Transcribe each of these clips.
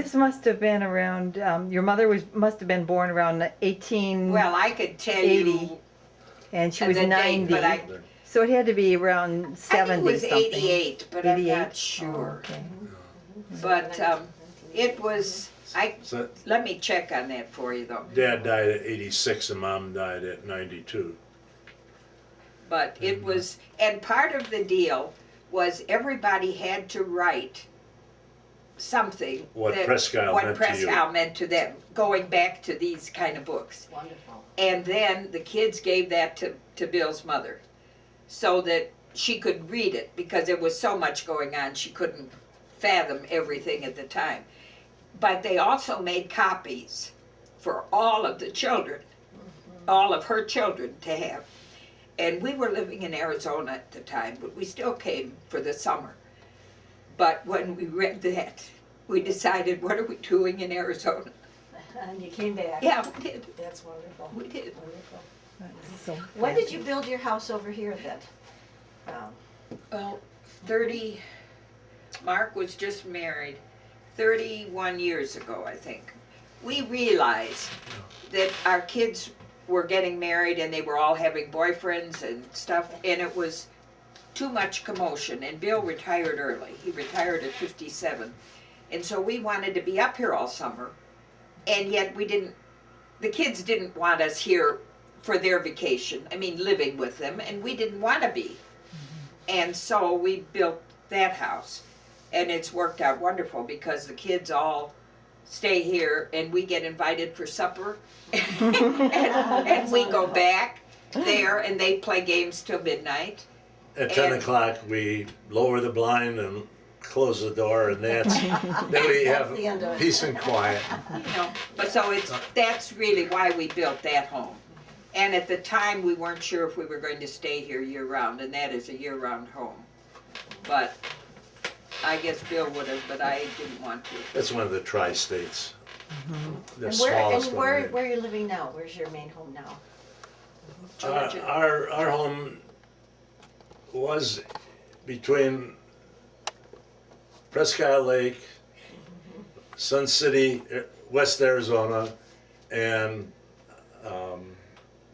This must have been around, your mother must have been born around 1880, Well, I could tell you and she was the date, 90. but I So it had to be around 70 think it was something. 88, but I'm 88? not sure. Oh, okay. But it was, So let me check on that for you though. Dad died at 86 and Mom died at 92. But it was, and part of the deal was everybody had to write something. What that- Presque Isle what meant to Presque you. Isle meant to them, going back to these kind of books. Wonderful. And then the kids gave that to Bill's mother so that she could read it because there was so much going on, she couldn't fathom everything at the time. But they also made copies for all of the children, all of her children to have. And we were living in Arizona at the time, but we still came for the summer. But when we read that, we decided, what are we doing in Arizona? And you came back. Yeah, we did. That's wonderful. We did. Wonderful. That's so When did you fancy. build your house over here then? Well, 30, Mark was just married 31 years ago, I think. We realized that our kids were getting married and they were all having boyfriends and stuff, and it was too much commotion. And Bill retired early. He retired at 57. And so we wanted to be up here all summer, and yet the kids didn't want us here for their vacation. I mean, living with them, and we didn't want to be. And so we built that house, and it's worked out wonderful because the kids all stay here and we get invited for supper and we go back there and they play games till midnight. At 10 And- o'clock, we lower the blind and close the door, and then we have the end of it. peace and quiet. You know, but so that's really why we built that home. And at the time, we weren't sure if we were going to stay here year-round, and that is a year-round home. But I guess Bill would have, but I didn't want to. That's one of the tri-states. The And smallest where one. are you living now? Where's your main home now? Georgia. Our home was between Presque Isle Lake, Sun City, West Arizona, and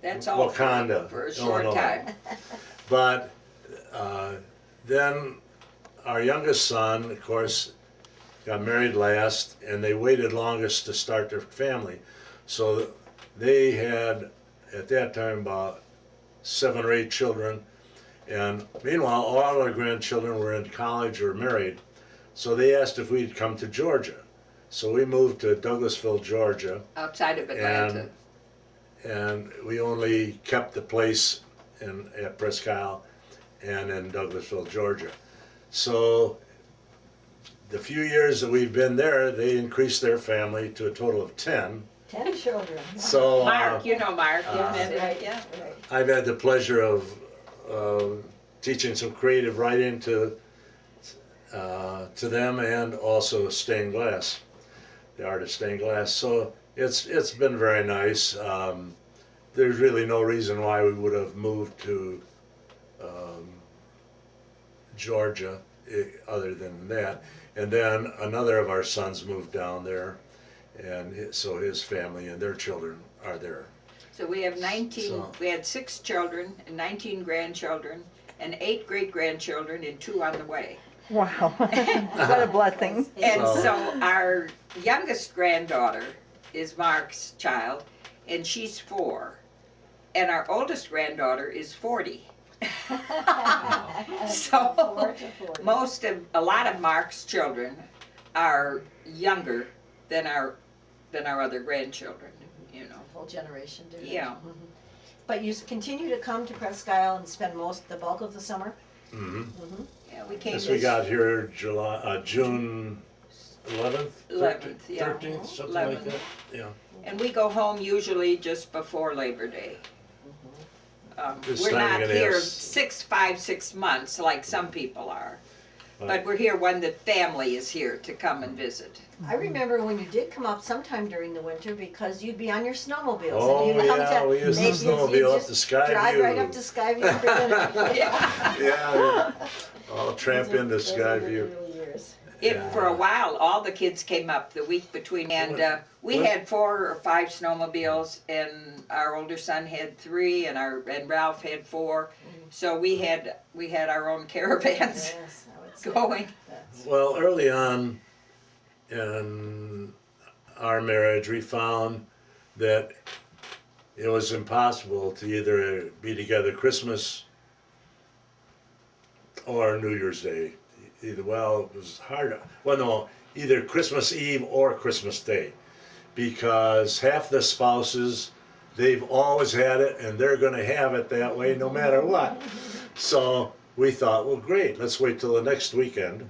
That's all Wakanda, for a short Illinois. time. But then our youngest son, of course, got married last, and they waited longest to start their family. So they had, at that time, about 7 or 8 children. And meanwhile, all our grandchildren were in college or married. So they asked if we'd come to Georgia. So we moved to Douglasville, Georgia. Outside of Atlanta. And we only kept the place at Presque Isle and in Douglasville, Georgia. So the few years that we've been there, they increased their family to a total of 10. 10 children. So Mark, you know Mark. Yes, right, Yeah. right. I've had the pleasure of teaching some creative writing to them, and also stained glass, the art of stained glass. So it's been very nice. There's really no reason why we would have moved to Georgia other than that. And then another of our sons moved down there, and so his family and their children are there. So we have 19, So- we had 6 children and 19 grandchildren and 8 great-grandchildren and 2 on the way. Wow. What a blessing. And So- so our youngest granddaughter is Mark's child, and she's 4. And our oldest granddaughter is 40. So a lot of Mark's children are younger than our other grandchildren, you know. Whole generation did it. Yeah. Mhm. But you continue to come to Presque Isle and spend the bulk of the summer? Mm-hmm. Yeah, we came Yes, we got here June 11th? 11th, yeah. 13th, something 11th. like that, yeah. And we go home usually just before Labor Day. This We're time not you're gonna here have 6 months like some people are. But we're here when the family is here to come and visit. I remember when you did come up sometime during the winter because you'd be on your snowmobiles. Oh, and you'd come yeah, to we used to you'd snowmobile up just to Skyview. Drive right up to Skyview for dinner. Yeah. Yeah, I'll tramp into Those were the Skyview. early years. For a while, all the kids came up the week between, and we had 4 or 5 snowmobiles, and our older son had 3, and Ralph had 4. So we had our own caravans Yes, I would say going. that's- Well, early on in our marriage, we found that it was impossible to either be together Christmas or New Year's Day. It was hard. Well, no, either Christmas Eve or Christmas Day, because half the spouses, they've always had it, and they're going to have it that way no matter what. So we thought, well, great, let's wait till the next weekend,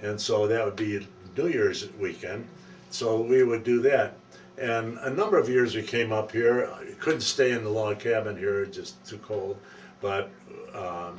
and so that would be New Year's weekend. So we would do that. And a number of years we came up here. I couldn't stay in the log cabin here, just too cold. But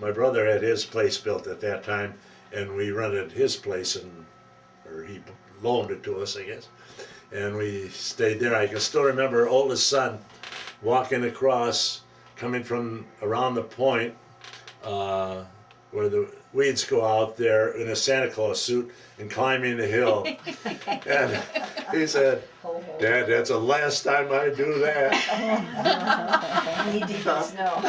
my brother had his place built at that time, and we rented his place, or he loaned it to us, I guess. And we stayed there. I can still remember our oldest son walking across, coming from around the point where the weeds go out there in a Santa Claus suit and climbing the hill. And he said, Ho, ho. "Dad, that's the last time I do that." Knee deep in snow.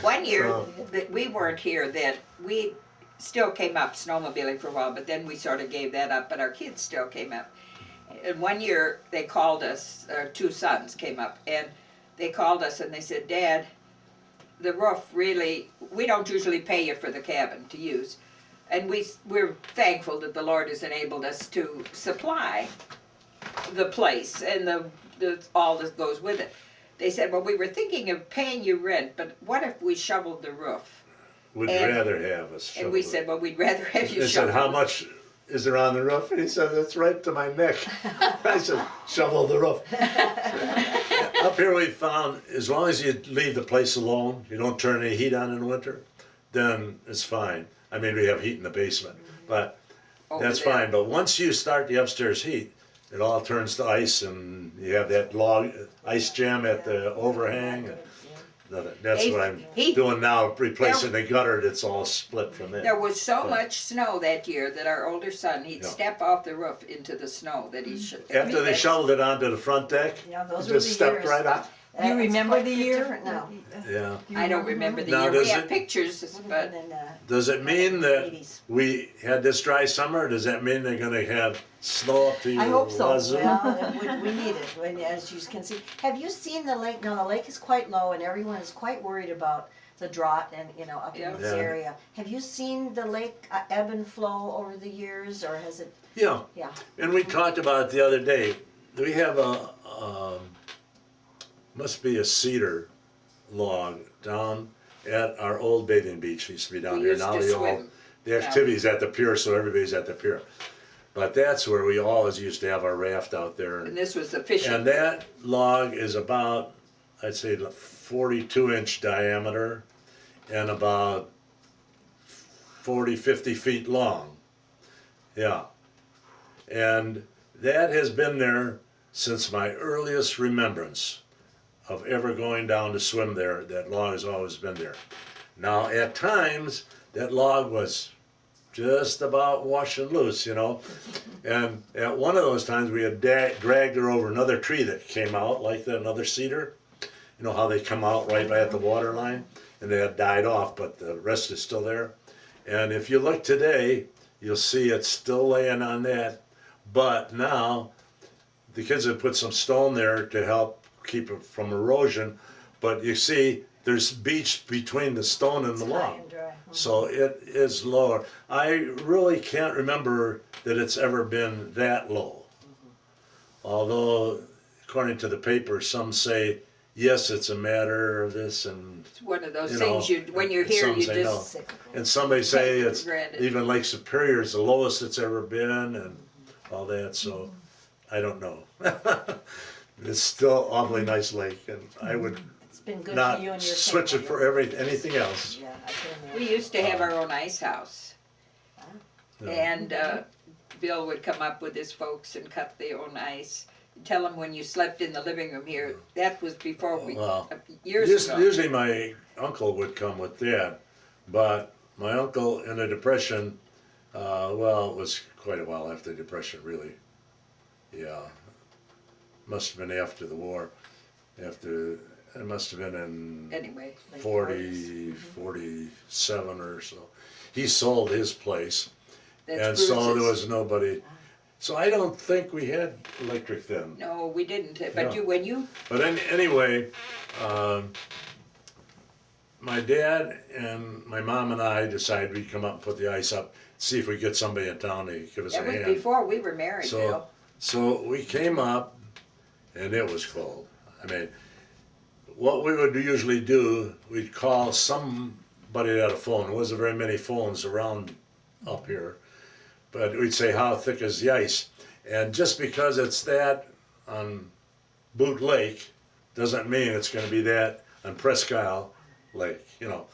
One year So- that we weren't here, that we still came up snowmobiling for a while, but then we sort of gave that up, but our kids still came up. And one year they called us, our 2 sons came up, and they called us and they said, "Dad, the roof really, we don't usually pay you for the cabin to use." And we're thankful that the Lord has enabled us to supply the place and the all that goes with it. They said, "Well, we were thinking of paying you rent, but what if we shoveled the roof?" Would And- rather have us. And we shovel it. said, "Well, we'd rather have you They said, shovel." "How much is there on the roof?" And he said, "That's right to my neck." I said, "Shovel the roof." Up here we found, as long as you leave the place alone, you don't turn any heat on in the winter, then it's fine. I mean, we have heat in the basement, but over that's there. fine. But once you start the upstairs heat, it all turns to ice, and you have that log ice jam at the overhang. And that's what I'm He- doing now, replacing the gutter that's all split from There there. was so But- much snow that year that our older son, he'd Yeah. step off the roof into the snow that he should. After they shoveled it onto the front deck, Yeah, those it were just the stepped years. right on. Do you It's remember quite the a bit year? different now. Yeah. I don't remember the Now, year. We does have it- pictures, Would've but been in, Does it mean that 80s. we had this dry summer? Does that mean they're gonna have snow up to your I hope so. wazoo? Well, we need it, as you can see. Have you seen the lake? Now, the lake is quite low and everyone is quite worried about the drought and, up Yeah. in this Yeah. area. Have you seen the lake ebb and flow over the years, or has it, Yeah, yeah? and we talked about it the other day. We have must be a cedar log down at our old bathing beach. Used to be down we here. used Now to the swim. the activities at the pier, so everybody's at the pier. But that's where we always used to have our raft out there. And this was the fishing. And that log is about, I'd say, 42-inch diameter and about 40, 50 feet long. Yeah. And that has been there since my earliest remembrance of ever going down to swim there. That log has always been there. Now, at times, that log was just about washing loose, And at one of those times, we had dragged her over another tree that came out, like that, another cedar. You know how they come out right at the water line? And they had died off, but the rest is still there. And if you look today, you'll see it's still laying on that. But now, the kids have put some stone there to help keep it from erosion. But you see, there's beach between the stone and the It's high log. and dry. So it is lower. I really can't remember that it's ever been that low. Although, according to the paper, some say, yes, it's a matter of this, and It's one of those you things know, when you're here, some you say no. just, Cyclical. and somebody say Take it it's for granted. even Lake Superior is the lowest it's ever been, and all that. So I don't know. It's still awfully nice lake, and I would It's been good not for you and your switch it family. for anything else. Yeah, I've been there. we used to have our own ice house. Yeah. And Bill would come up with his folks and cut their own ice. Tell them when you slept in the living room here, that was before we, Well, years ago. Usually my uncle would come with that, but my uncle in the Depression Well, it was quite a while after the Depression, really. Yeah, must have been after the war. After it must have been in Anyway, Late 40, 47 or so. He sold his place, that's and so there Bruce's. was nobody. So I don't think we had electric then. No, we didn't, but No. when you, But anyway, my dad and my mom and I decided we'd come up and put the ice up, see if we could get somebody in town to give us a that was hand. before we were married, So- Bill. So we came up, and it was cold. I mean, what we would usually do, we'd call somebody at a phone. There wasn't very many phones around up here, but we'd say, "How thick is the ice?" And just because it's that on Boot Lake doesn't mean it's going to be that on Presque Isle Lake, you know.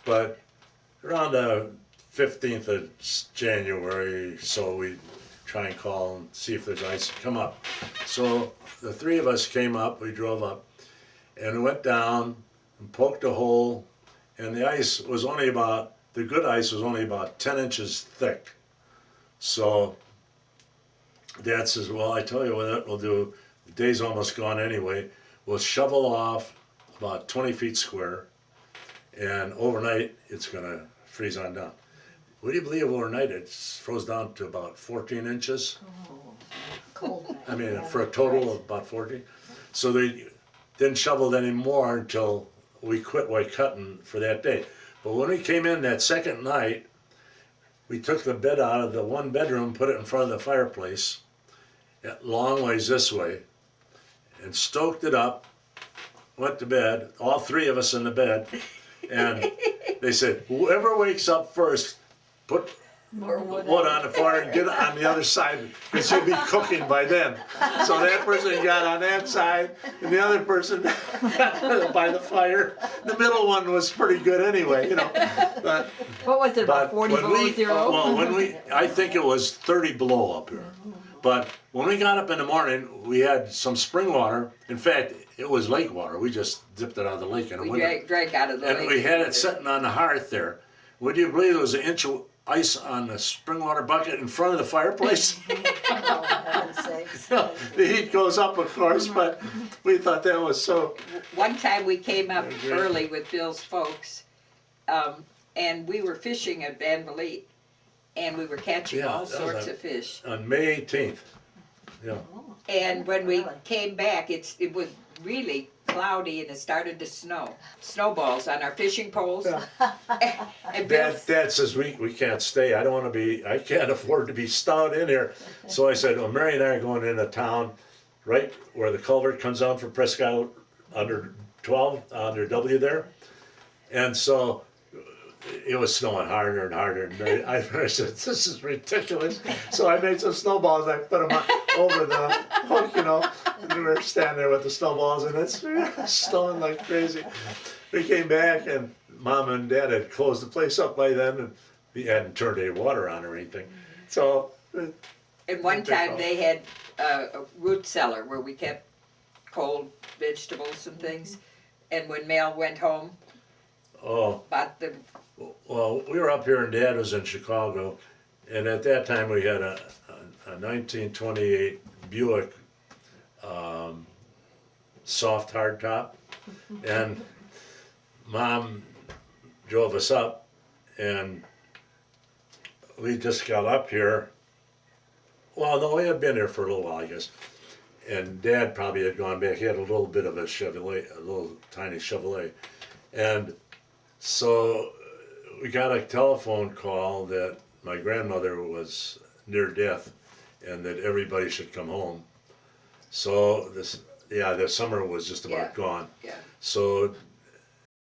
But around the 15th of January, so we try and call and see if there's ice. Come up. So the three of us came up, we drove up, and we went down and poked a hole, and the ice was only about, the good ice was only about 10 inches thick. So Dad says, well, I tell you what we'll do, the day's almost gone anyway, we'll shovel off about 20 feet square, and overnight it's gonna freeze on down. Would you believe overnight it froze down to about 14 inches? Cold night. I mean, Yeah, for a total right. of about 14. So they didn't shovel it anymore until we quit white cutting for that day. But when we came in that second night, we took the bed out of the one bedroom, put it in front of the fireplace, a long ways this way, and stoked it up, went to bed, all three of us in the bed, and they said, whoever wakes up first, put More wood wood on the fire and get it on the other side, because you'll be cooking by then. So that person got on that side, and the other person by the fire. The middle one was pretty good anyway, you know. But What was it, about 40 below zero? well, I think it was 30 below up here. But when we got up in the morning, we had some spring water. In fact, it was lake water. We just dipped it out of the lake in the We winter. drank out of the lake. And we had it sitting on the hearth there. Would you believe there was an inch of ice on the spring water bucket in front of the fireplace? Oh, heaven's sakes. The heat goes up, of course, but we thought that was so. One time we came up Great. early with Bill's folks, and we were fishing at Van Vliet, and we were catching Yeah, all that was sorts a- of fish. On May 18th. Yeah. And when we Really? came back, it was really cloudy and it started to snow. Snowballs on our fishing poles. And Bill, Dad says we can't stay. I can't afford to be stowed in here. So I said, well, Mary and I are going into town, right where the culvert comes out from Presque Isle under 12, under W there. And so it was snowing harder and harder. And Mary, I said, this is ridiculous. So I made some snowballs. I put them over the hook, you know. And we were standing there with the snowballs, and it's snowing like crazy. We came back, and Mom and Dad had closed the place up by then, and we hadn't turned any water on or anything. So, and one time they had a root cellar where we kept cold vegetables and things. And when Mel went home, oh, bought the well, we were up here, and Dad was in Chicago, and at that time we had a 1928 Buick soft hardtop, and Mom drove us up, and we just got up here. Well, no, we had been here for a little while, I guess. And Dad probably had gone back. He had a little bit of a Chevrolet, a little tiny Chevrolet. And so we got a telephone call that my grandmother was near death and that everybody should come home. So the summer was just about Yeah. gone. Yeah. So